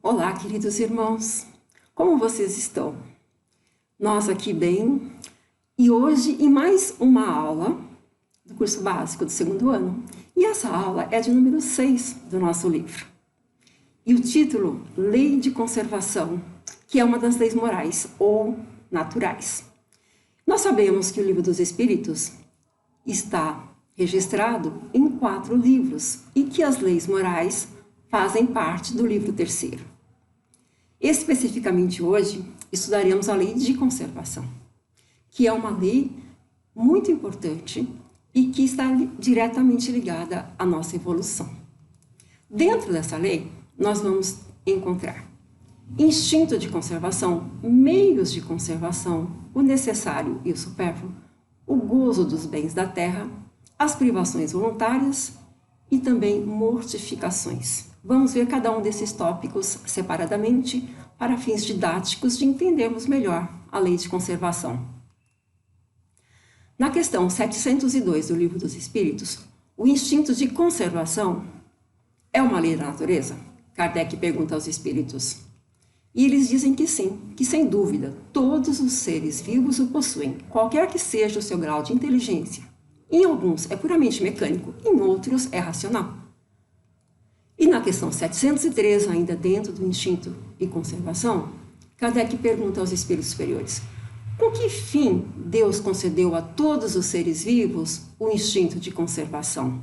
Olá, queridos irmãos, como vocês estão? Nós aqui bem, e hoje em mais uma aula do curso básico do segundo ano. E essa aula é de número 6 do nosso livro. E o título, Lei de Conservação, que é uma das leis morais ou naturais. Nós sabemos que o Livro dos Espíritos está registrado em 4 livros e que as leis morais fazem parte do livro 3º. Especificamente hoje, estudaremos a lei de conservação, que é uma lei muito importante e que está diretamente ligada à nossa evolução. Dentro dessa lei, nós vamos encontrar instinto de conservação, meios de conservação, o necessário e o supérfluo, o gozo dos bens da terra, as privações voluntárias e também mortificações. Vamos ver cada um desses tópicos separadamente para fins didáticos de entendermos melhor a lei de conservação. Na questão 702 do Livro dos Espíritos, o instinto de conservação é uma lei da natureza? Kardec pergunta aos espíritos. E eles dizem que sim, que sem dúvida todos os seres vivos o possuem, qualquer que seja o seu grau de inteligência. Em alguns é puramente mecânico, em outros é racional. E na questão 703, ainda dentro do instinto e conservação, Kardec pergunta aos espíritos superiores: com que fim Deus concedeu a todos os seres vivos o instinto de conservação?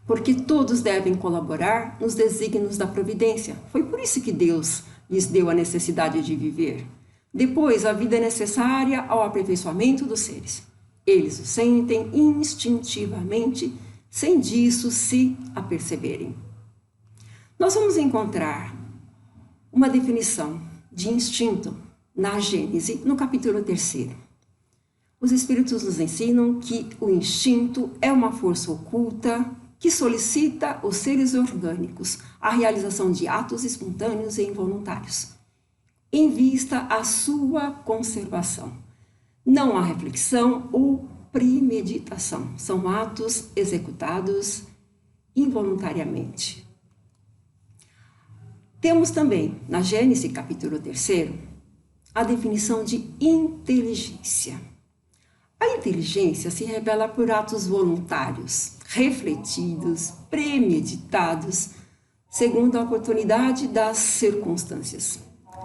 Porque todos devem colaborar nos desígnios da providência. Foi por isso que Deus lhes deu a necessidade de viver. Depois, a vida é necessária ao aperfeiçoamento dos seres. Eles o sentem instintivamente, sem disso se aperceberem. Nós vamos encontrar uma definição de instinto na Gênese, no capítulo 3º. Os Espíritos nos ensinam que o instinto é uma força oculta que solicita os seres orgânicos a realização de atos espontâneos e involuntários, em vista à sua conservação. Não há reflexão ou premeditação, são atos executados involuntariamente. Temos também, na Gênesis, capítulo 3º, a definição de inteligência. A inteligência se revela por atos voluntários, refletidos, premeditados, segundo a oportunidade das circunstâncias.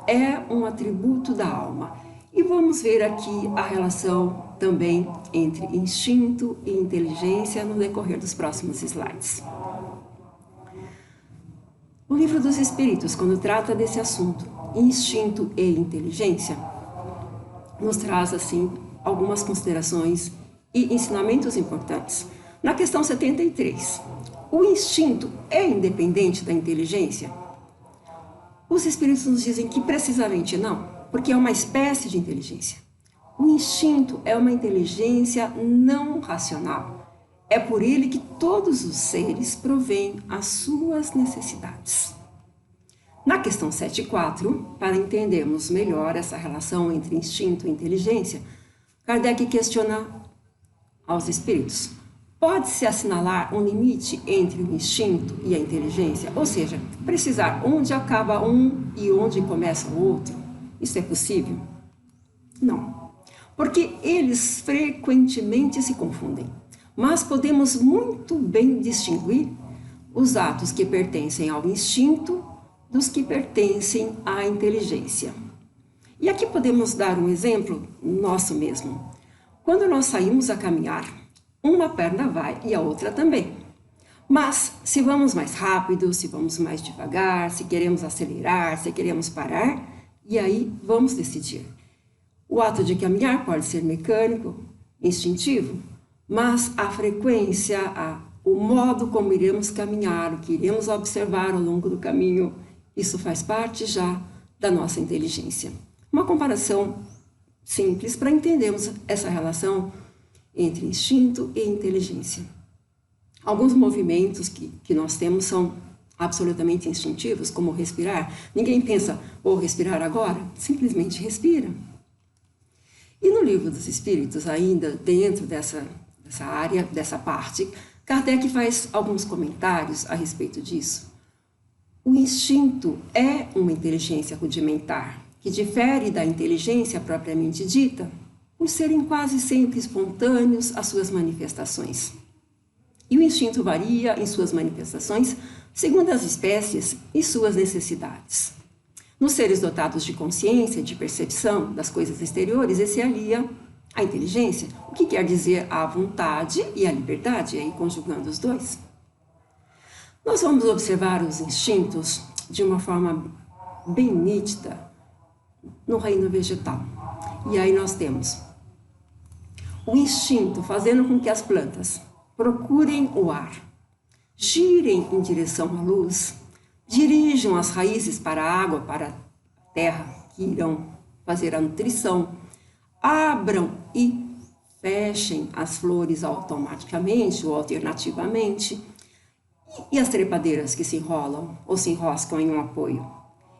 É um atributo da alma. E vamos ver aqui a relação também entre instinto e inteligência no decorrer dos próximos slides. O Livro dos Espíritos, quando trata desse assunto, instinto e inteligência, nos traz, assim, algumas considerações e ensinamentos importantes. Na questão 73, o instinto é independente da inteligência? Os Espíritos nos dizem que precisamente não, porque é uma espécie de inteligência. O instinto é uma inteligência não racional. É por ele que todos os seres provêm as suas necessidades. Na questão 7.4, para entendermos melhor essa relação entre instinto e inteligência, Kardec questiona aos espíritos: pode-se assinalar um limite entre o instinto e a inteligência? Ou seja, precisar onde acaba um e onde começa o outro? Isso é possível? Não, porque eles frequentemente se confundem. Mas podemos muito bem distinguir os atos que pertencem ao instinto dos que pertencem à inteligência. E aqui podemos dar um exemplo nosso mesmo. Quando nós saímos a caminhar, uma perna vai e a outra também. Mas se vamos mais rápido, se vamos mais devagar, se queremos acelerar, se queremos parar, e aí vamos decidir. O ato de caminhar pode ser mecânico, instintivo, mas a frequência, o modo como iremos caminhar, o que iremos observar ao longo do caminho, isso faz parte já da nossa inteligência. Uma comparação simples para entendermos essa relação entre instinto e inteligência. Alguns movimentos que nós temos são absolutamente instintivos, como respirar. Ninguém pensa, vou respirar agora? Simplesmente respira. E no Livro dos Espíritos, ainda dentro dessa área, dessa parte, Kardec faz alguns comentários a respeito disso. O instinto é uma inteligência rudimentar, que difere da inteligência propriamente dita, por serem quase sempre espontâneos as suas manifestações. E o instinto varia em suas manifestações segundo as espécies e suas necessidades. Nos seres dotados de consciência, de percepção das coisas exteriores, esse alia a inteligência, o que quer dizer a vontade e a liberdade, aí conjugando os dois. Nós vamos observar os instintos de uma forma bem nítida no reino vegetal. E aí nós temos o instinto fazendo com que as plantas procurem o ar, girem em direção à luz, dirijam as raízes para a água, para a terra, que irão fazer a nutrição, abram e fechem as flores automaticamente ou alternativamente, e as trepadeiras que se enrolam ou se enroscam em um apoio.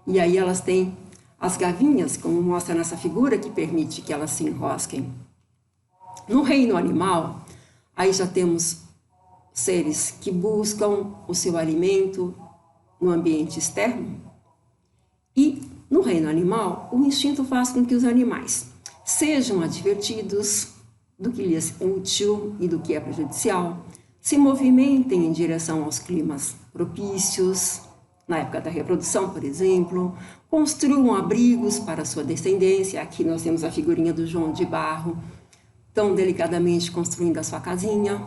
E aí elas têm as gavinhas, como mostra nessa figura, que permite que elas se enrosquem. No reino animal, aí já temos seres que buscam o seu alimento no ambiente externo. E no reino animal, o instinto faz com que os animais sejam advertidos do que lhes é útil e do que é prejudicial, se movimentem em direção aos climas propícios, na época da reprodução, por exemplo, construam abrigos para sua descendência. Aqui nós temos a figurinha do João de Barro, tão delicadamente construindo a sua casinha.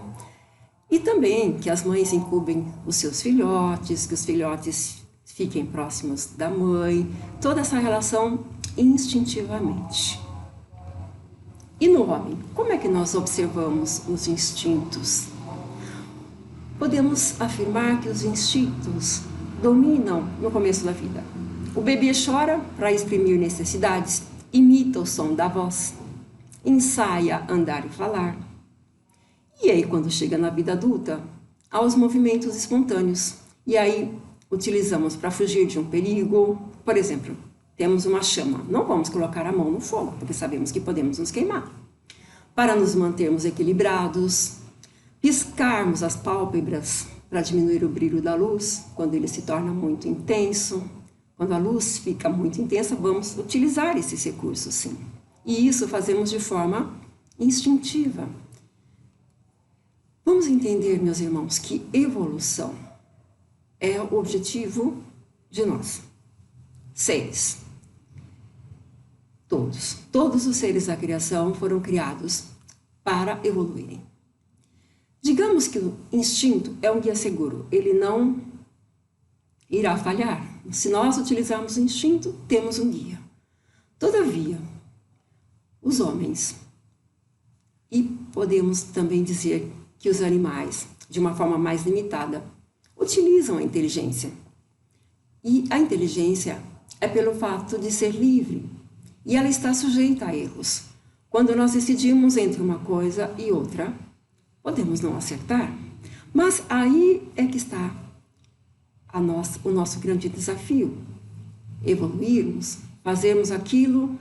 E também que as mães incubem os seus filhotes, que os filhotes fiquem próximos da mãe, toda essa relação instintivamente. E no homem, como é que nós observamos os instintos? Podemos afirmar que os instintos dominam no começo da vida. O bebê chora para exprimir necessidades, imita o som da voz, ensaia andar e falar. E aí, quando chega na vida adulta, há os movimentos espontâneos. E aí, utilizamos para fugir de um perigo. Por exemplo, temos uma chama. Não vamos colocar a mão no fogo, porque sabemos que podemos nos queimar. Para nos mantermos equilibrados, piscarmos as pálpebras para diminuir o brilho da luz, quando ele se torna muito intenso. Quando a luz fica muito intensa, vamos utilizar esses recursos, sim. E isso fazemos de forma instintiva. Vamos entender, meus irmãos, que evolução é o objetivo de nós, seres. Todos os seres da criação foram criados para evoluírem. Digamos que o instinto é um guia seguro, ele não irá falhar. Se nós utilizarmos o instinto, temos um guia. Todavia, os homens, e podemos também dizer que os animais, de uma forma mais limitada, utilizam a inteligência. E a inteligência é pelo fato de ser livre, e ela está sujeita a erros. Quando nós decidimos entre uma coisa e outra, podemos não acertar, mas aí é que está o nosso grande desafio, evoluirmos, fazermos aquilo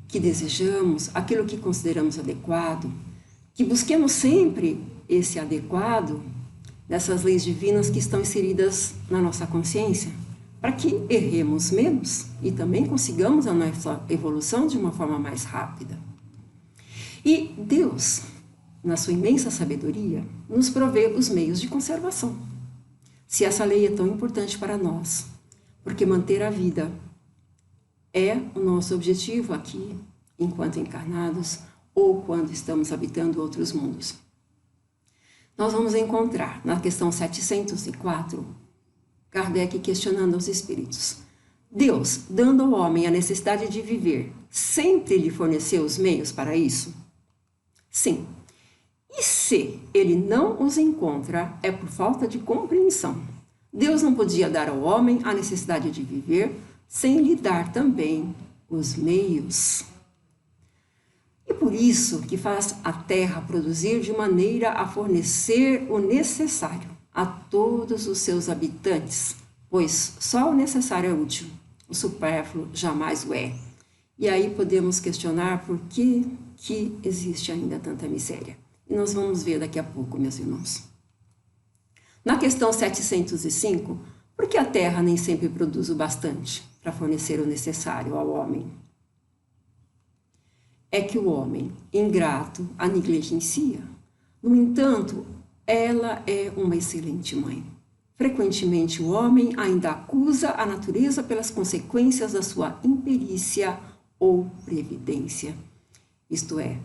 que desejamos, aquilo que consideramos adequado, que busquemos sempre esse adequado dessas leis divinas que estão inseridas na nossa consciência, para que erremos menos e também consigamos a nossa evolução de uma forma mais rápida. E Deus, na sua imensa sabedoria, nos provê os meios de conservação. Se essa lei é tão importante para nós, porque manter a vida é o nosso objetivo aqui, enquanto encarnados, ou quando estamos habitando outros mundos. Nós vamos encontrar, na questão 704, Kardec questionando os espíritos. Deus, dando ao homem a necessidade de viver, sempre lhe forneceu os meios para isso? Sim. E se ele não os encontra, é por falta de compreensão. Deus não podia dar ao homem a necessidade de viver sem lhe dar também os meios. E por isso que faz a terra produzir de maneira a fornecer o necessário a todos os seus habitantes, pois só o necessário é útil, o supérfluo jamais o é. E aí podemos questionar por que existe ainda tanta miséria. E nós vamos ver daqui a pouco, meus irmãos. Na questão 705, Por que a terra nem sempre produz o bastante para fornecer o necessário ao homem? É que o homem, ingrato, a negligencia. No entanto, ela é uma excelente mãe. Frequentemente, o homem ainda acusa a natureza pelas consequências da sua imperícia ou previdência. Isto é,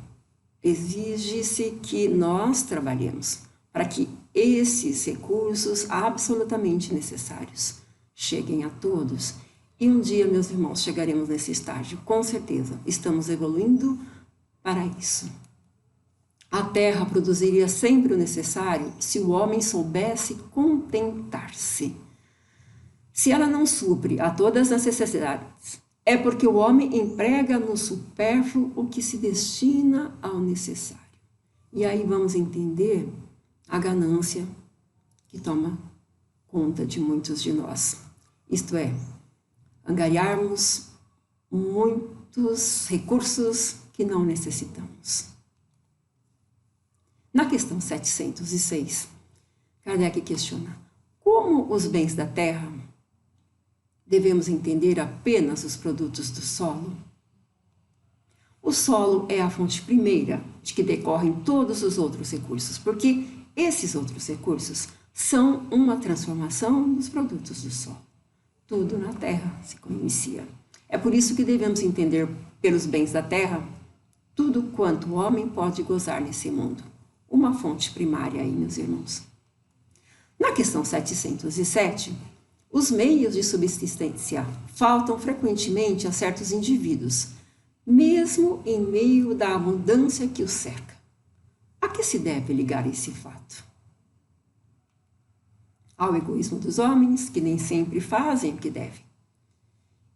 exige-se que nós trabalhemos para que esses recursos absolutamente necessários cheguem a todos. E um dia, meus irmãos, chegaremos nesse estágio, com certeza. Estamos evoluindo para isso. A terra produziria sempre o necessário se o homem soubesse contentar-se. Se ela não supre a todas as necessidades, é porque o homem emprega no supérfluo o que se destina ao necessário. E aí vamos entender a ganância que toma conta de muitos de nós. Isto é, angariarmos muitos recursos que não necessitamos. Na questão 706, Kardec questiona: como os bens da terra devemos entender apenas os produtos do solo? O solo é a fonte primeira de que decorrem todos os outros recursos, porque esses outros recursos são uma transformação dos produtos do solo. Tudo na terra se inicia. É por isso que devemos entender pelos bens da terra tudo quanto o homem pode gozar nesse mundo. Uma fonte primária aí, meus irmãos. Na questão 707, os meios de subsistência faltam frequentemente a certos indivíduos, mesmo em meio da abundância que os cerca. A que se deve ligar esse fato? Ao egoísmo dos homens, que nem sempre fazem o que devem.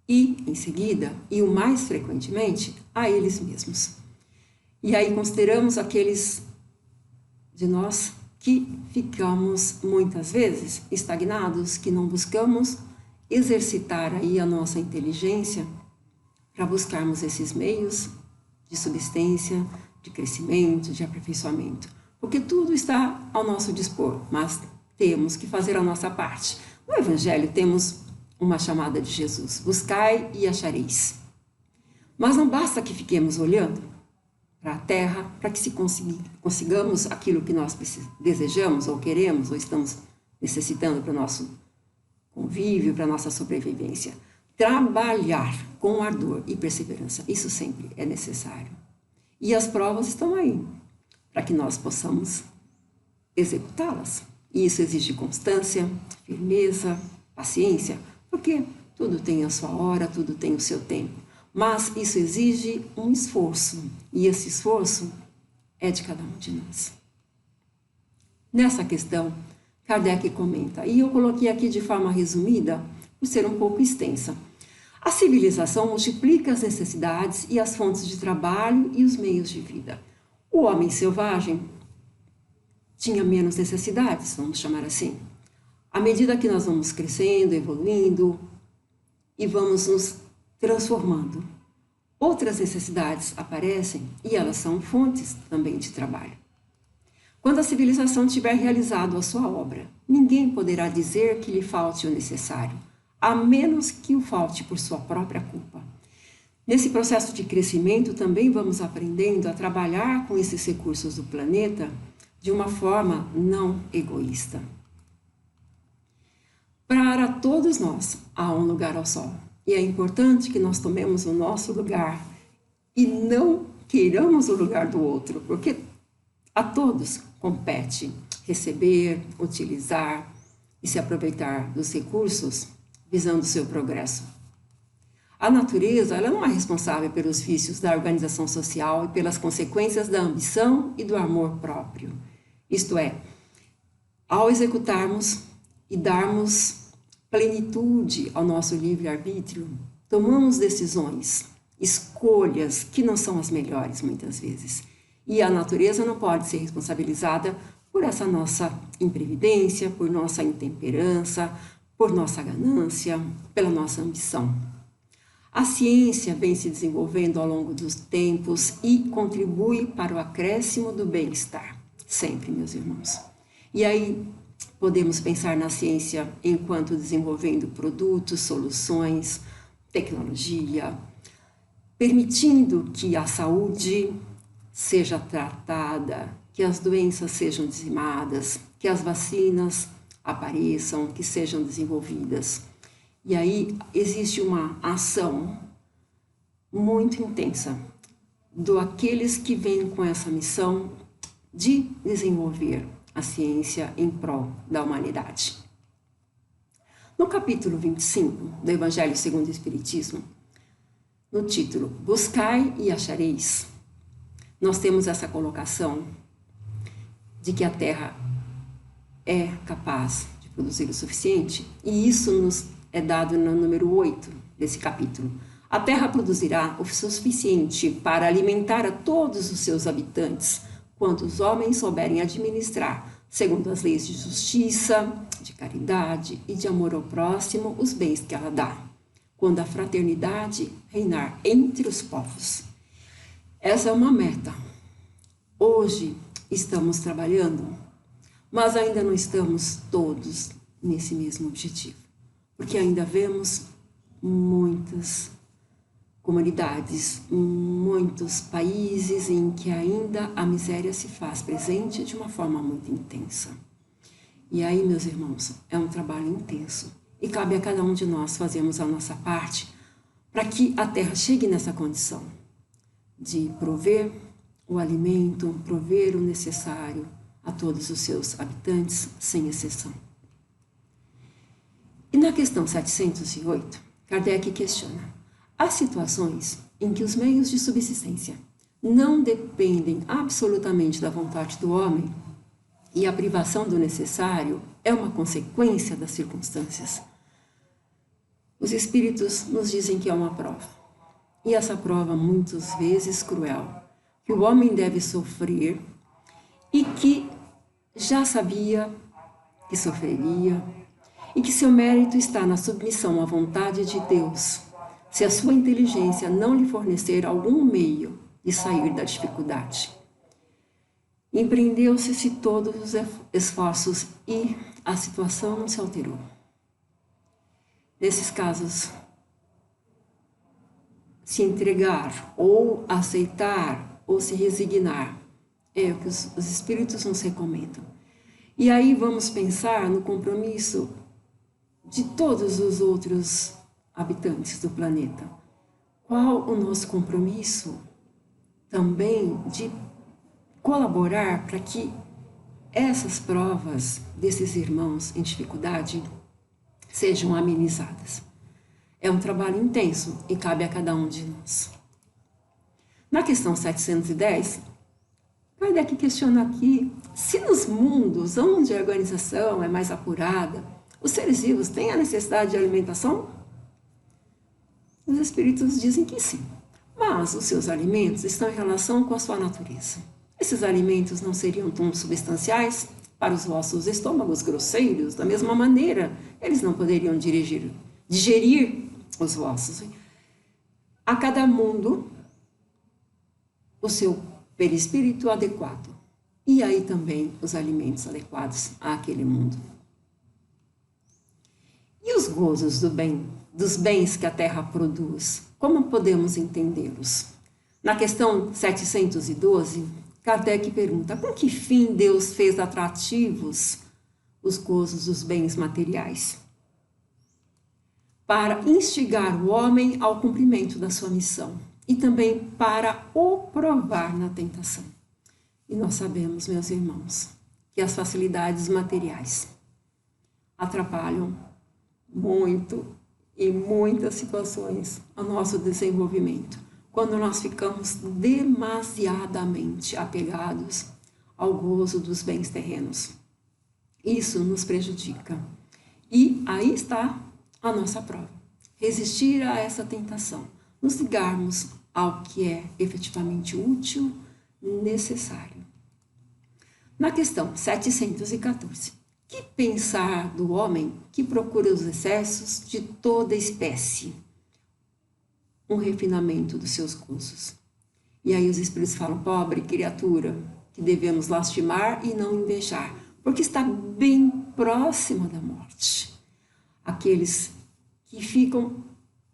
E, em seguida, e o mais frequentemente, a eles mesmos. E aí consideramos aqueles de nós que ficamos muitas vezes estagnados, que não buscamos exercitar aí a nossa inteligência para buscarmos esses meios de subsistência, de crescimento, de aperfeiçoamento. Porque tudo está ao nosso dispor, mas temos que fazer a nossa parte. No Evangelho temos uma chamada de Jesus: buscai e achareis. Mas não basta que fiquemos olhando para a terra para que consigamos aquilo que nós desejamos ou queremos ou estamos necessitando para o nosso convívio, para a nossa sobrevivência. Trabalhar com ardor e perseverança, isso sempre é necessário. E as provas estão aí, para que nós possamos executá-las. E isso exige constância, firmeza, paciência, porque tudo tem a sua hora, tudo tem o seu tempo. Mas isso exige um esforço, e esse esforço é de cada um de nós. Nessa questão, Kardec comenta, e eu coloquei aqui de forma resumida, por ser um pouco extensa. A civilização multiplica as necessidades e as fontes de trabalho e os meios de vida. O homem selvagem tinha menos necessidades, vamos chamar assim. À medida que nós vamos crescendo, evoluindo e vamos nos transformando, outras necessidades aparecem e elas são fontes também de trabalho. Quando a civilização tiver realizado a sua obra, ninguém poderá dizer que lhe falte o necessário, a menos que o falte por sua própria culpa. Nesse processo de crescimento, também vamos aprendendo a trabalhar com esses recursos do planeta de uma forma não egoísta. Para todos nós, há um lugar ao sol. E é importante que nós tomemos o nosso lugar e não queiramos o lugar do outro, porque a todos compete receber, utilizar e se aproveitar dos recursos visando o seu progresso. A natureza, ela não é responsável pelos vícios da organização social e pelas consequências da ambição e do amor próprio. Isto é, ao executarmos e darmos plenitude ao nosso livre-arbítrio, tomamos decisões, escolhas que não são as melhores muitas vezes. E a natureza não pode ser responsabilizada por essa nossa imprevidência, por nossa intemperança, por nossa ganância, pela nossa ambição. A ciência vem se desenvolvendo ao longo dos tempos e contribui para o acréscimo do bem-estar. Sempre, meus irmãos. E aí, Podemos pensar na ciência enquanto desenvolvendo produtos, soluções, tecnologia, permitindo que a saúde seja tratada, que as doenças sejam dizimadas, que as vacinas apareçam, que sejam desenvolvidas. E aí existe uma ação muito intensa daqueles que vêm com essa missão de desenvolver a ciência em prol da humanidade. No capítulo 25 do Evangelho segundo o Espiritismo, no título Buscai e achareis, nós temos essa colocação de que a Terra é capaz de produzir o suficiente, e isso nos é dado no número 8 desse capítulo. A Terra produzirá o suficiente para alimentar a todos os seus habitantes, quanto os homens souberem administrar, segundo as leis de justiça, de caridade e de amor ao próximo, os bens que ela dá, quando a fraternidade reinar entre os povos. Essa é uma meta. Hoje estamos trabalhando, mas ainda não estamos todos nesse mesmo objetivo, porque ainda vemos muitas comunidades, muitos países em que ainda a miséria se faz presente de uma forma muito intensa. E aí, meus irmãos, é um trabalho intenso e cabe a cada um de nós fazermos a nossa parte para que a Terra chegue nessa condição de prover o alimento, prover o necessário a todos os seus habitantes, sem exceção. E na questão 708, Kardec questiona: há situações em que os meios de subsistência não dependem absolutamente da vontade do homem e a privação do necessário é uma consequência das circunstâncias. Os espíritos nos dizem que é uma prova, e essa prova muitas vezes cruel, que o homem deve sofrer e que já sabia que sofreria, e que seu mérito está na submissão à vontade de Deus, se a sua inteligência não lhe fornecer algum meio de sair da dificuldade. Empreendeu-se todos os esforços e a situação não se alterou. Nesses casos, se entregar ou aceitar ou se resignar é o que os espíritos nos recomendam. E aí vamos pensar no compromisso de todos os outros habitantes do planeta. Qual o nosso compromisso também de colaborar para que essas provas desses irmãos em dificuldade sejam amenizadas? É um trabalho intenso e cabe a cada um de nós. Na questão 710, Kardec questiona aqui se nos mundos onde a organização é mais apurada, os seres vivos têm a necessidade de alimentação? Os espíritos dizem que sim, mas os seus alimentos estão em relação com a sua natureza. Esses alimentos não seriam tão substanciais para os vossos estômagos grosseiros? Da mesma maneira, eles não poderiam digerir os vossos. A cada mundo, o seu perispírito adequado. E aí também os alimentos adequados àquele mundo. E os gozos dos bens que a terra produz, como podemos entendê-los? Na questão 712, Kardec pergunta: com que fim Deus fez atrativos os gozos dos bens materiais? Para instigar o homem ao cumprimento da sua missão e também para o provar na tentação. E nós sabemos, meus irmãos, que as facilidades materiais atrapalham muito, em muitas situações, o nosso desenvolvimento, quando nós ficamos demasiadamente apegados ao gozo dos bens terrenos. Isso nos prejudica. E aí está a nossa prova. Resistir a essa tentação, nos ligarmos ao que é efetivamente útil, necessário. Na questão 714, que pensar do homem que procura os excessos de toda espécie? Um refinamento dos seus gozos. E aí os espíritos falam: pobre criatura, que devemos lastimar e não invejar, porque está bem próxima da morte. Aqueles que ficam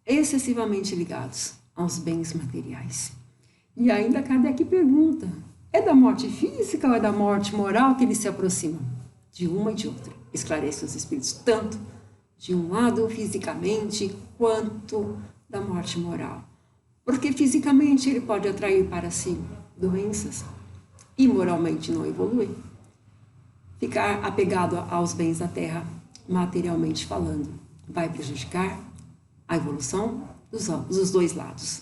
excessivamente ligados aos bens materiais. E ainda Kardec pergunta, é da morte física ou é da morte moral que ele se aproxima? De uma e de outra. Esclarece os espíritos, tanto de um lado fisicamente, quanto da morte moral. Porque fisicamente ele pode atrair para si doenças e moralmente não evolui. Ficar apegado aos bens da terra, materialmente falando, vai prejudicar a evolução dos dois lados.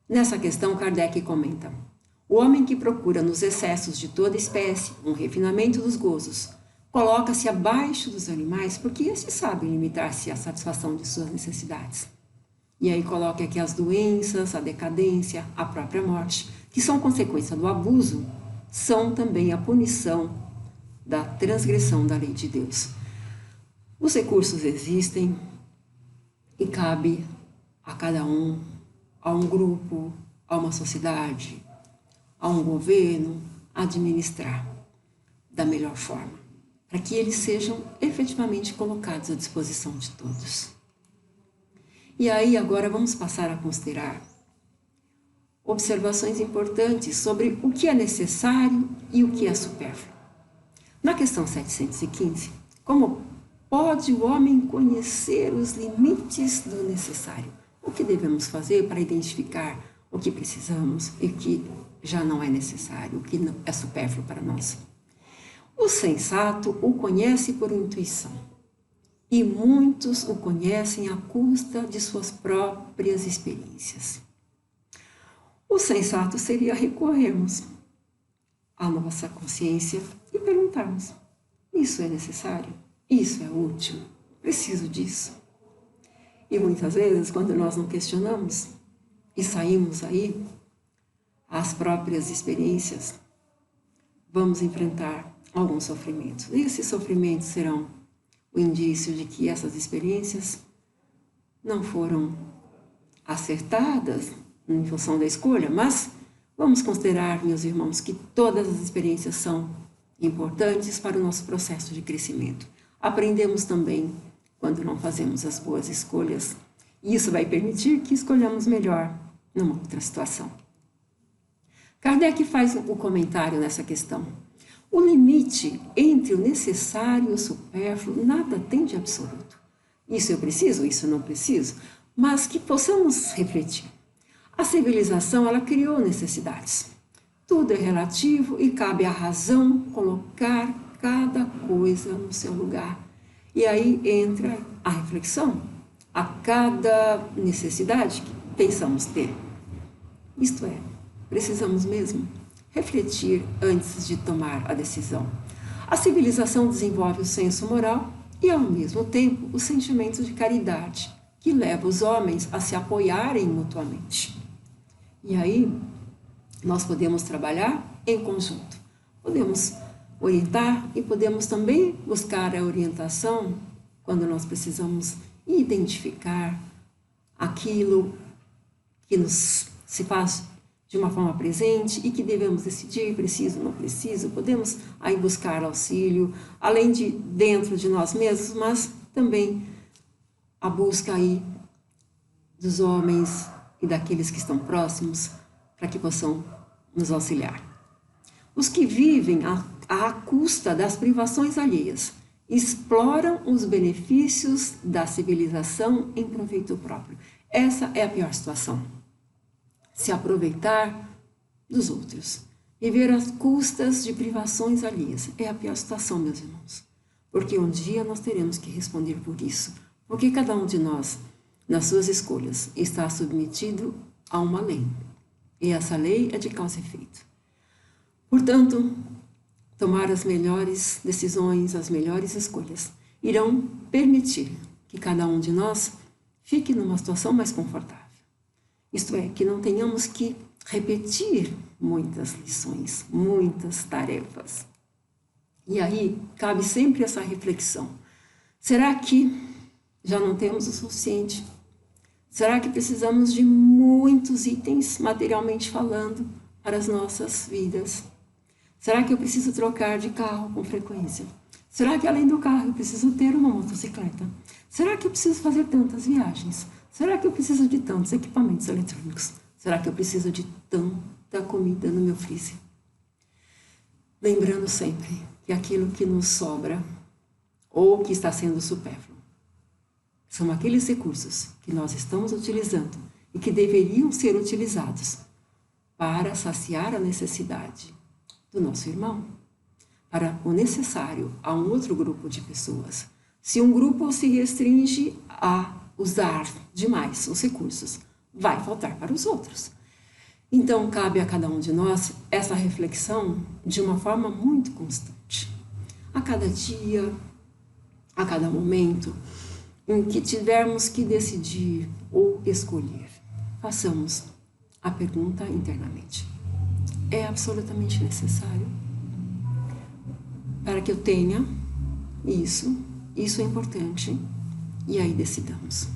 Nessa questão, Kardec comenta: o homem que procura nos excessos de toda espécie um refinamento dos gozos, coloca-se abaixo dos animais porque esses sabem limitar-se à satisfação de suas necessidades. E aí coloca aqui as doenças, a decadência, a própria morte, que são consequência do abuso, são também a punição da transgressão da lei de Deus. Os recursos existem e cabe a cada um, a um grupo, a uma sociedade, a um governo, administrar da melhor forma, para que eles sejam efetivamente colocados à disposição de todos. E aí agora vamos passar a considerar observações importantes sobre o que é necessário e o que é supérfluo. Na questão 715, como pode o homem conhecer os limites do necessário? O que devemos fazer para identificar o que precisamos e o que já não é necessário, o que é supérfluo para nós? O sensato o conhece por intuição, e muitos o conhecem à custa de suas próprias experiências. O sensato seria recorrermos à nossa consciência e perguntarmos: isso é necessário? Isso é útil? Preciso disso? E muitas vezes, quando nós não questionamos e saímos aí, as próprias experiências, vamos enfrentar alguns sofrimentos. E esses sofrimentos serão o indício de que essas experiências não foram acertadas em função da escolha, mas vamos considerar, meus irmãos, que todas as experiências são importantes para o nosso processo de crescimento. Aprendemos também quando não fazemos as boas escolhas, e isso vai permitir que escolhamos melhor numa outra situação. Kardec faz o comentário nessa questão. O limite entre o necessário e o supérfluo nada tem de absoluto. Isso eu preciso, isso eu não preciso, mas que possamos refletir. A civilização, ela criou necessidades. Tudo é relativo e cabe à razão colocar cada coisa no seu lugar. E aí entra a reflexão a cada necessidade que pensamos ter. Isto é, precisamos mesmo refletir antes de tomar a decisão. A civilização desenvolve o senso moral e, ao mesmo tempo, o sentimento de caridade, que leva os homens a se apoiarem mutuamente. E aí, nós podemos trabalhar em conjunto. Podemos orientar e podemos também buscar a orientação quando nós precisamos identificar aquilo que nos se faz de uma forma presente e que devemos decidir, preciso, não preciso. Podemos aí buscar auxílio, além de dentro de nós mesmos, mas também a busca aí dos homens e daqueles que estão próximos para que possam nos auxiliar. Os que vivem à custa das privações alheias exploram os benefícios da civilização em proveito próprio. Essa é a pior situação. Se aproveitar dos outros. Viver às custas de privações alheias é a pior situação, meus irmãos. Porque um dia nós teremos que responder por isso. Porque cada um de nós, nas suas escolhas, está submetido a uma lei. E essa lei é de causa e efeito. Portanto, tomar as melhores decisões, as melhores escolhas, irão permitir que cada um de nós fique numa situação mais confortável. Isto é, que não tenhamos que repetir muitas lições, muitas tarefas. E aí, cabe sempre essa reflexão. Será que já não temos o suficiente? Será que precisamos de muitos itens, materialmente falando, para as nossas vidas? Será que eu preciso trocar de carro com frequência? Será que além do carro eu preciso ter uma motocicleta? Será que eu preciso fazer tantas viagens? Será que eu preciso de tantos equipamentos eletrônicos? Será que eu preciso de tanta comida no meu freezer? Lembrando sempre que aquilo que nos sobra ou que está sendo supérfluo são aqueles recursos que nós estamos utilizando e que deveriam ser utilizados para saciar a necessidade do nosso irmão, para o necessário a um outro grupo de pessoas. Se um grupo se restringe a usar demais os recursos, vai faltar para os outros. Então, cabe a cada um de nós essa reflexão de uma forma muito constante. A cada dia, a cada momento em que tivermos que decidir ou escolher, façamos a pergunta internamente: é absolutamente necessário para que eu tenha isso? Isso é importante. E aí decidamos.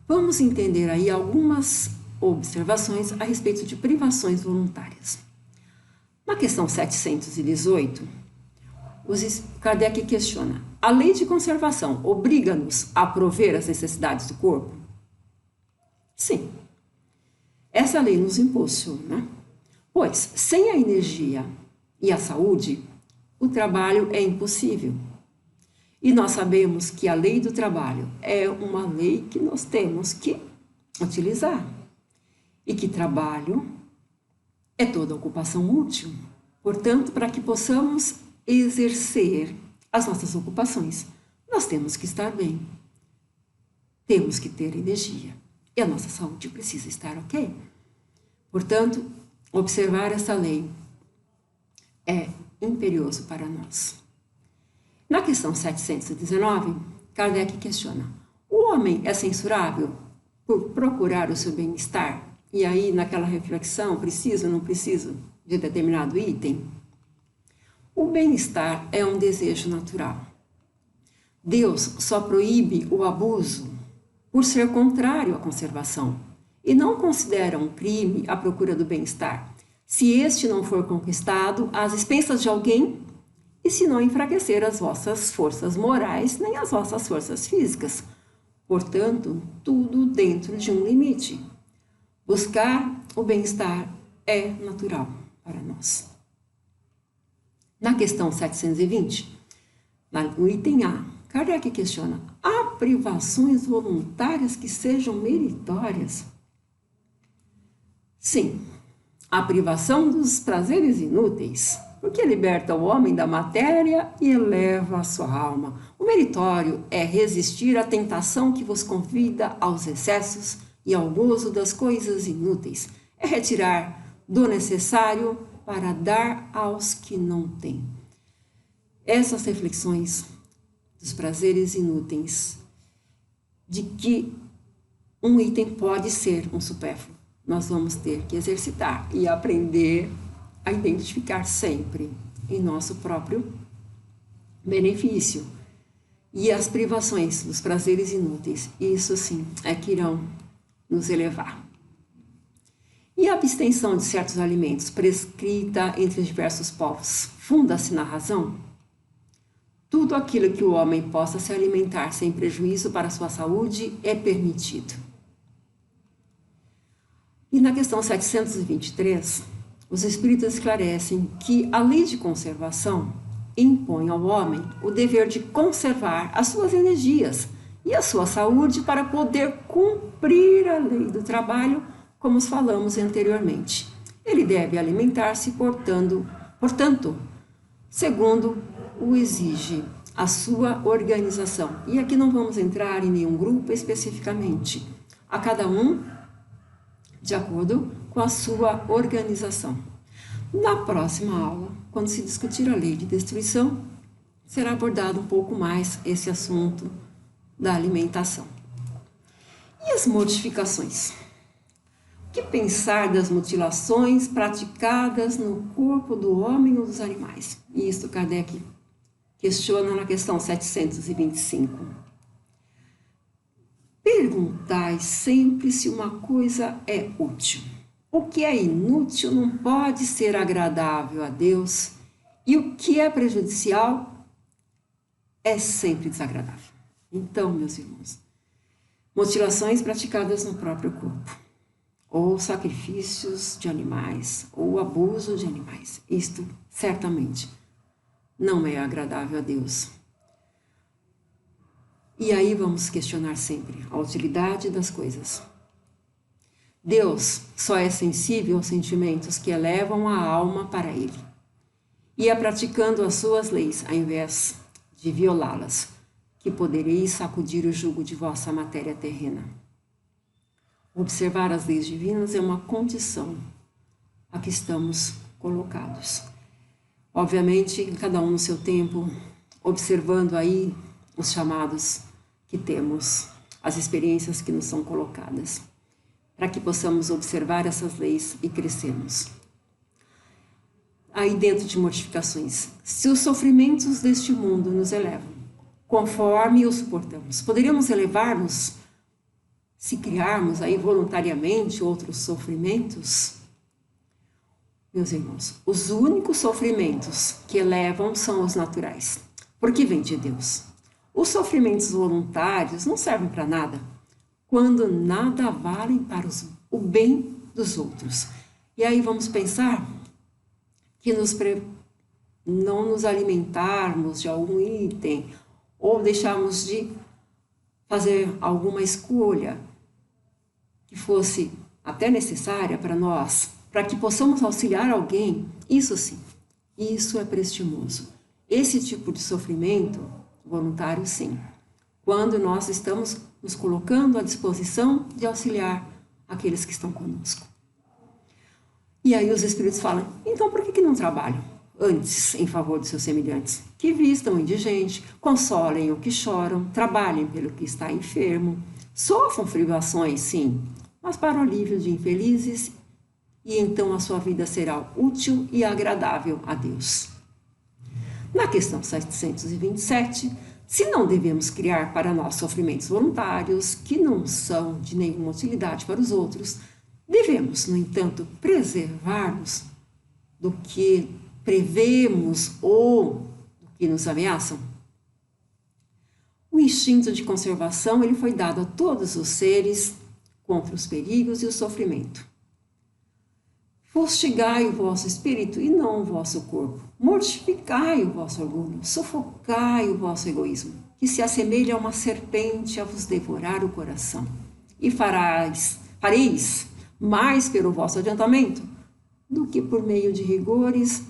Vamos entender aí algumas observações a respeito de privações voluntárias. Na questão 718, Kardec questiona: a lei de conservação obriga-nos a prover as necessidades do corpo? Sim. Essa lei nos impulsiona, pois sem a energia e a saúde, o trabalho é impossível. E nós sabemos que a lei do trabalho é uma lei que nós temos que utilizar. E que trabalho é toda ocupação útil. Portanto, para que possamos exercer as nossas ocupações, nós temos que estar bem. Temos que ter energia. E a nossa saúde precisa estar ok. Portanto, observar essa lei é imperioso para nós. Na questão 719, Kardec questiona: o homem é censurável por procurar o seu bem-estar? E aí, naquela reflexão, preciso ou não preciso de determinado item? O bem-estar é um desejo natural. Deus só proíbe o abuso por ser contrário à conservação e não considera um crime a procura do bem-estar, se este não for conquistado às expensas de alguém e se não enfraquecer as vossas forças morais nem as vossas forças físicas. Portanto, tudo dentro de um limite. Buscar o bem-estar é natural para nós. Na questão 720, no item A, Kardec questiona: há privações voluntárias que sejam meritórias? Sim, a privação dos prazeres inúteis, porque liberta o homem da matéria e eleva a sua alma. O meritório é resistir à tentação que vos convida aos excessos e ao gozo das coisas inúteis. É retirar do necessário para dar aos que não têm. Essas reflexões dos prazeres inúteis, de que um item pode ser um supérfluo, nós vamos ter que exercitar e aprender a identificar sempre em nosso próprio benefício. E as privações dos prazeres inúteis, isso sim, é que irão nos elevar. E a abstenção de certos alimentos prescrita entre diversos povos funda-se na razão? Tudo aquilo que o homem possa se alimentar sem prejuízo para a sua saúde é permitido. E na questão 723, os espíritos esclarecem que a lei de conservação impõe ao homem o dever de conservar as suas energias e a sua saúde para poder cumprir a lei do trabalho, como falamos anteriormente. Ele deve alimentar-se, portanto, segundo o exige a sua organização. E aqui não vamos entrar em nenhum grupo especificamente. A cada um de acordo com a sua organização. Na próxima aula, quando se discutir a lei de destruição, será abordado um pouco mais esse assunto da alimentação. E as modificações? O que pensar das mutilações praticadas no corpo do homem ou dos animais? E isso Kardec questiona na questão 725. Perguntai sempre se uma coisa é útil. O que é inútil não pode ser agradável a Deus E o que é prejudicial é sempre desagradável. Então, meus irmãos, mutilações praticadas no próprio corpo, ou sacrifícios de animais, ou abuso de animais, isto certamente não é agradável a Deus. E aí vamos questionar sempre a utilidade das coisas. Deus só é sensível aos sentimentos que elevam a alma para Ele. E é praticando as suas leis, ao invés de violá-las, que podereis sacudir o jugo de vossa matéria terrena. Observar as leis divinas é uma condição a que estamos colocados. Obviamente, cada um no seu tempo, observando aí os chamados que temos, as experiências que nos são colocadas, para que possamos observar essas leis e crescermos. Aí dentro de mortificações, se os sofrimentos deste mundo nos elevam, conforme os suportamos, poderíamos elevar-nos se criarmos aí voluntariamente outros sofrimentos? Meus irmãos, os únicos sofrimentos que elevam são os naturais, porque vêm de Deus. Os sofrimentos voluntários não servem para nada, quando nada valem para o bem dos outros. E aí vamos pensar que não nos alimentarmos de algum item ou deixarmos de fazer alguma escolha que fosse até necessária para nós, para que possamos auxiliar alguém, isso sim, isso é prestimoso. Esse tipo de sofrimento voluntário, sim, quando nós estamos nos colocando à disposição de auxiliar aqueles que estão conosco. E aí os Espíritos falam, então por que não trabalham antes em favor de seus semelhantes? Que vistam o indigente, consolem o que choram, trabalhem pelo que está enfermo, sofram privações, sim, mas para o alívio de infelizes, e então a sua vida será útil e agradável a Deus. Na questão 727, se não devemos criar para nós sofrimentos voluntários que não são de nenhuma utilidade para os outros, devemos, no entanto, preservar-nos do que prevemos ou do que nos ameaçam? O instinto de conservação ele foi dado a todos os seres contra os perigos e o sofrimento. Fustigai o vosso espírito e não o vosso corpo. Mortificai o vosso orgulho, sufocai o vosso egoísmo, que se assemelha a uma serpente a vos devorar o coração. E fareis mais pelo vosso adiantamento do que por meio de rigores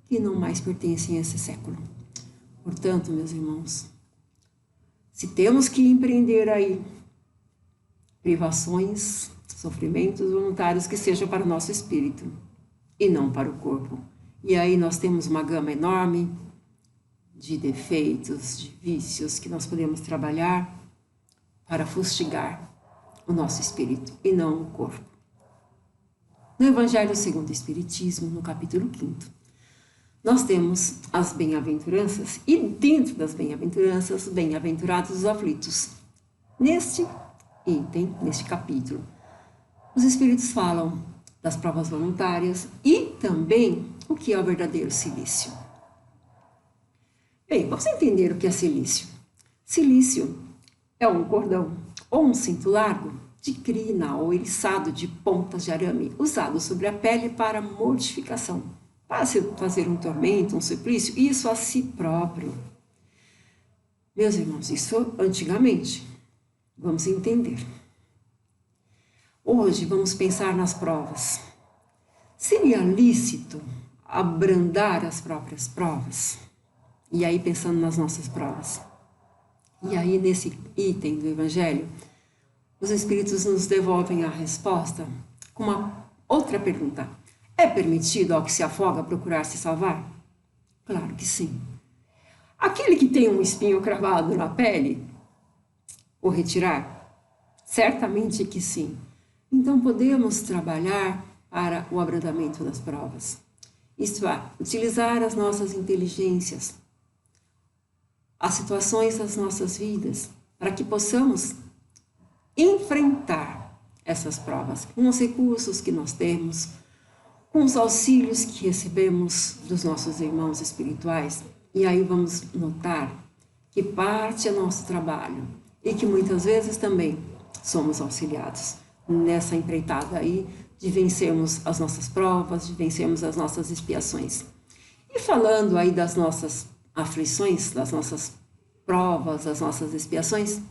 que não mais pertencem a esse século. Portanto, meus irmãos, se temos que empreender aí privações, sofrimentos voluntários, que sejam para o nosso espírito e não para o corpo. E aí nós temos uma gama enorme de defeitos, de vícios que nós podemos trabalhar para fustigar o nosso espírito e não o corpo. No Evangelho segundo o Espiritismo, no capítulo 5º, nós temos as bem-aventuranças e dentro das bem-aventuranças, bem-aventurados os aflitos. Neste item, neste capítulo, os Espíritos falam das provas voluntárias e também o que é o verdadeiro cilício. Bem, vamos entender o que é cilício. Cilício é um cordão ou um cinto largo de crina ou eriçado de pontas de arame usado sobre a pele para mortificação, para fazer um tormento, um suplício, isso a si próprio. Meus irmãos, isso antigamente. Vamos entender. Hoje vamos pensar nas provas. Seria lícito abrandar as próprias provas? E aí pensando nas nossas provas. E aí nesse item do Evangelho, os Espíritos nos devolvem a resposta com uma outra pergunta. É permitido ao que se afoga procurar se salvar? Claro que sim. Aquele que tem um espinho cravado na pele, ou retirar? Certamente que sim. Então podemos trabalhar para o abrandamento das provas. Isto é, utilizar as nossas inteligências, as situações das nossas vidas, para que possamos enfrentar essas provas com os recursos que nós temos, com os auxílios que recebemos dos nossos irmãos espirituais, e aí vamos notar que parte é nosso trabalho e que muitas vezes também somos auxiliados nessa empreitada aí de vencermos as nossas provas, de vencermos as nossas expiações. E falando aí das nossas aflições, das nossas provas, das nossas expiações,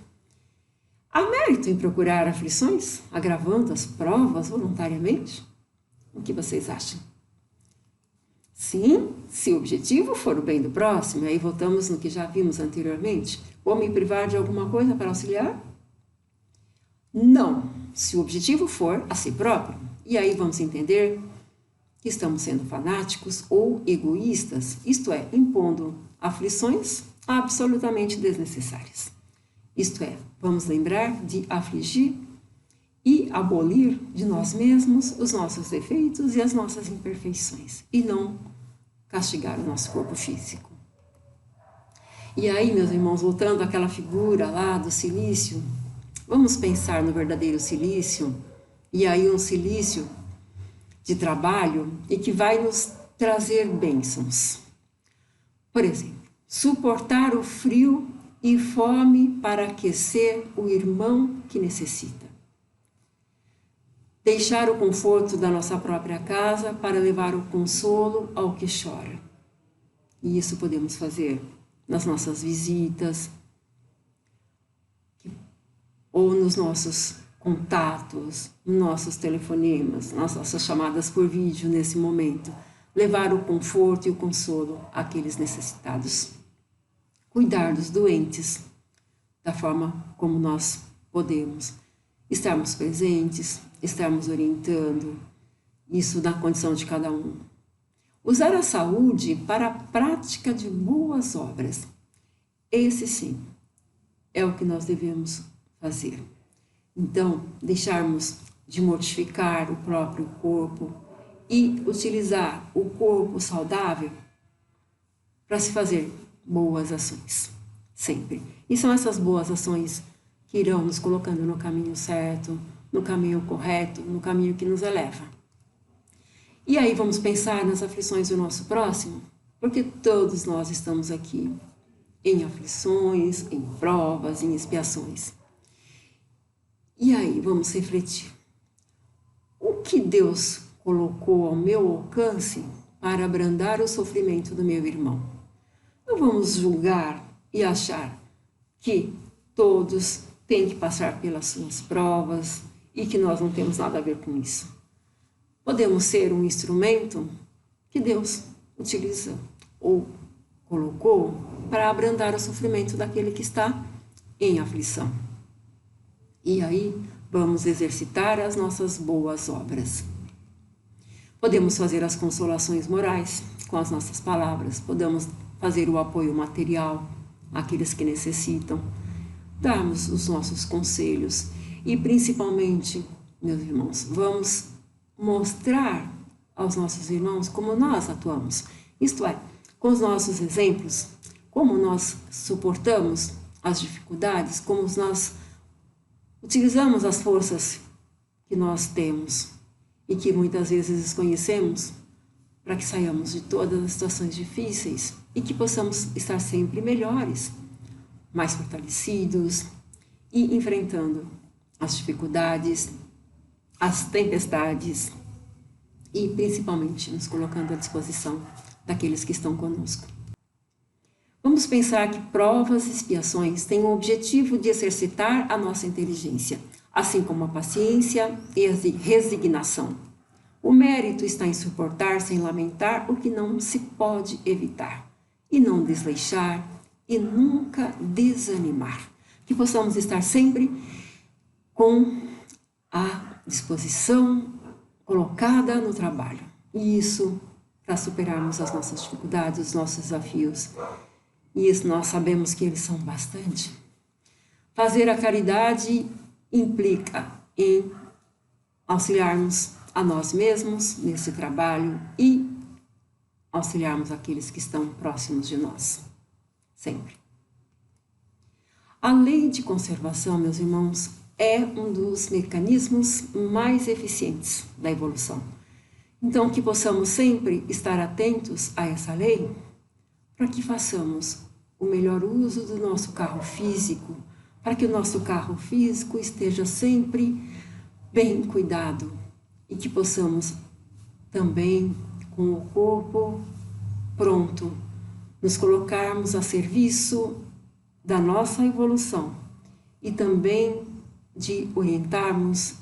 há mérito em procurar aflições, agravando as provas voluntariamente? O que vocês acham? Sim, se o objetivo for o bem do próximo, aí voltamos no que já vimos anteriormente, vou me privar de alguma coisa para auxiliar? Não, se o objetivo for a si próprio. E aí vamos entender que estamos sendo fanáticos ou egoístas, isto é, impondo aflições absolutamente desnecessárias. Isto é, vamos lembrar de afligir e abolir de nós mesmos os nossos defeitos e as nossas imperfeições, e não castigar o nosso corpo físico. E aí, meus irmãos, voltando àquela figura lá do silício, vamos pensar no verdadeiro silício, e aí um silício de trabalho e que vai nos trazer bênçãos. Por exemplo, suportar o frio e fome para aquecer o irmão que necessita. Deixar o conforto da nossa própria casa para levar o consolo ao que chora. E isso podemos fazer nas nossas visitas ou nos nossos contatos, nos nossos telefonemas, nas nossas chamadas por vídeo nesse momento. Levar o conforto e o consolo àqueles necessitados. Cuidar dos doentes da forma como nós podemos. Estarmos presentes, estarmos orientando, isso na condição de cada um. Usar a saúde para a prática de boas obras. Esse sim é o que nós devemos fazer. Então, deixarmos de mortificar o próprio corpo e utilizar o corpo saudável para se fazer boas ações, sempre. E são essas boas ações que irão nos colocando no caminho certo, no caminho correto, no caminho que nos eleva. E aí vamos pensar nas aflições do nosso próximo, porque todos nós estamos aqui em aflições, em provas, em expiações. E aí vamos refletir. O que Deus colocou ao meu alcance para abrandar o sofrimento do meu irmão? Não vamos julgar e achar que todos têm que passar pelas suas provas e que nós não temos nada a ver com isso. Podemos ser um instrumento que Deus utiliza ou colocou para abrandar o sofrimento daquele que está em aflição. E aí vamos exercitar as nossas boas obras. Podemos fazer as consolações morais com as nossas palavras, podemos fazer o apoio material àqueles que necessitam, darmos os nossos conselhos e principalmente, meus irmãos, vamos mostrar aos nossos irmãos como nós atuamos, isto é, com os nossos exemplos, como nós suportamos as dificuldades, como nós utilizamos as forças que nós temos e que muitas vezes desconhecemos para que saiamos de todas as situações difíceis e que possamos estar sempre melhores, mais fortalecidos e enfrentando as dificuldades, as tempestades e principalmente nos colocando à disposição daqueles que estão conosco. Vamos pensar que provas e expiações têm o objetivo de exercitar a nossa inteligência, assim como a paciência e a resignação. O mérito está em suportar sem lamentar o que não se pode evitar, e não desleixar e nunca desanimar. Que possamos estar sempre com a disposição colocada no trabalho. E isso para superarmos as nossas dificuldades, os nossos desafios. E isso nós sabemos que eles são bastante. Fazer a caridade implica em auxiliarmos a nós mesmos nesse trabalho e auxiliarmos aqueles que estão próximos de nós, sempre. A lei de conservação, meus irmãos, é um dos mecanismos mais eficientes da evolução. Então, que possamos sempre estar atentos a essa lei, para que façamos o melhor uso do nosso carro físico, para que o nosso carro físico esteja sempre bem cuidado e que possamos também, com o corpo pronto, nos colocarmos a serviço da nossa evolução e também de orientarmos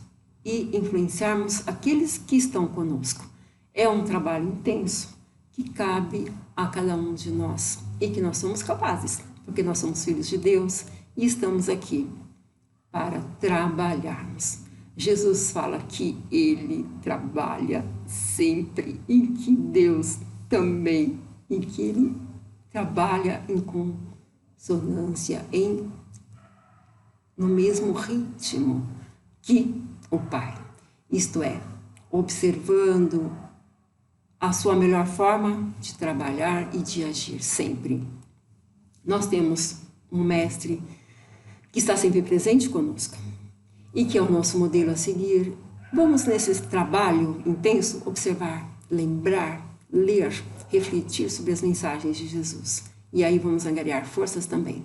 e influenciarmos aqueles que estão conosco. É um trabalho intenso que cabe a cada um de nós e que nós somos capazes, porque nós somos filhos de Deus e estamos aqui para trabalharmos. Jesus fala que Ele trabalha sempre e que Deus também, e que Ele trabalha em consonância, no mesmo ritmo que o Pai. Isto é, observando a sua melhor forma de trabalhar e de agir sempre. Nós temos um mestre que está sempre presente conosco e que é o nosso modelo a seguir. Vamos nesse trabalho intenso observar, lembrar, ler, refletir sobre as mensagens de Jesus. E aí vamos angariar forças também.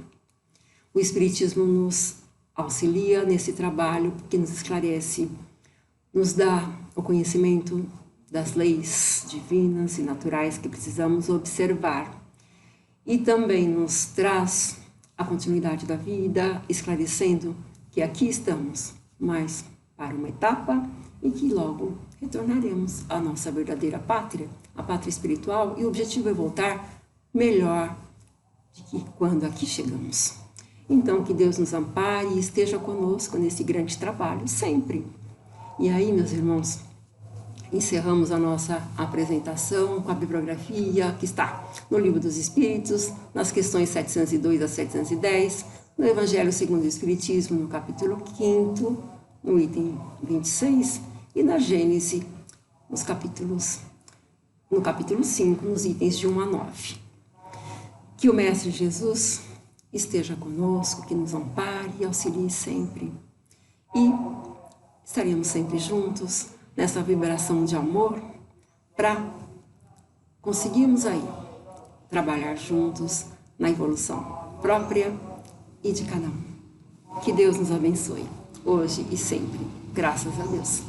O Espiritismo nos auxilia nesse trabalho, porque nos esclarece, nos dá o conhecimento das leis divinas e naturais que precisamos observar. E também nos traz a continuidade da vida, esclarecendo que aqui estamos, mas para uma etapa e que logo retornaremos à nossa verdadeira pátria, a pátria espiritual, e o objetivo é voltar melhor do que quando aqui chegamos. Então, que Deus nos ampare e esteja conosco nesse grande trabalho, sempre. E aí, meus irmãos, encerramos a nossa apresentação com a bibliografia que está no Livro dos Espíritos, nas questões 702 a 710, no Evangelho segundo o Espiritismo, no capítulo 5º, no item 26, e na Gênese, no capítulo 5, nos itens de 1 a 9. Que o Mestre Jesus esteja conosco, que nos ampare e auxilie sempre. E estaremos sempre juntos nessa vibração de amor para conseguirmos aí trabalhar juntos na evolução própria e de cada um. Que Deus nos abençoe, hoje e sempre. Graças a Deus.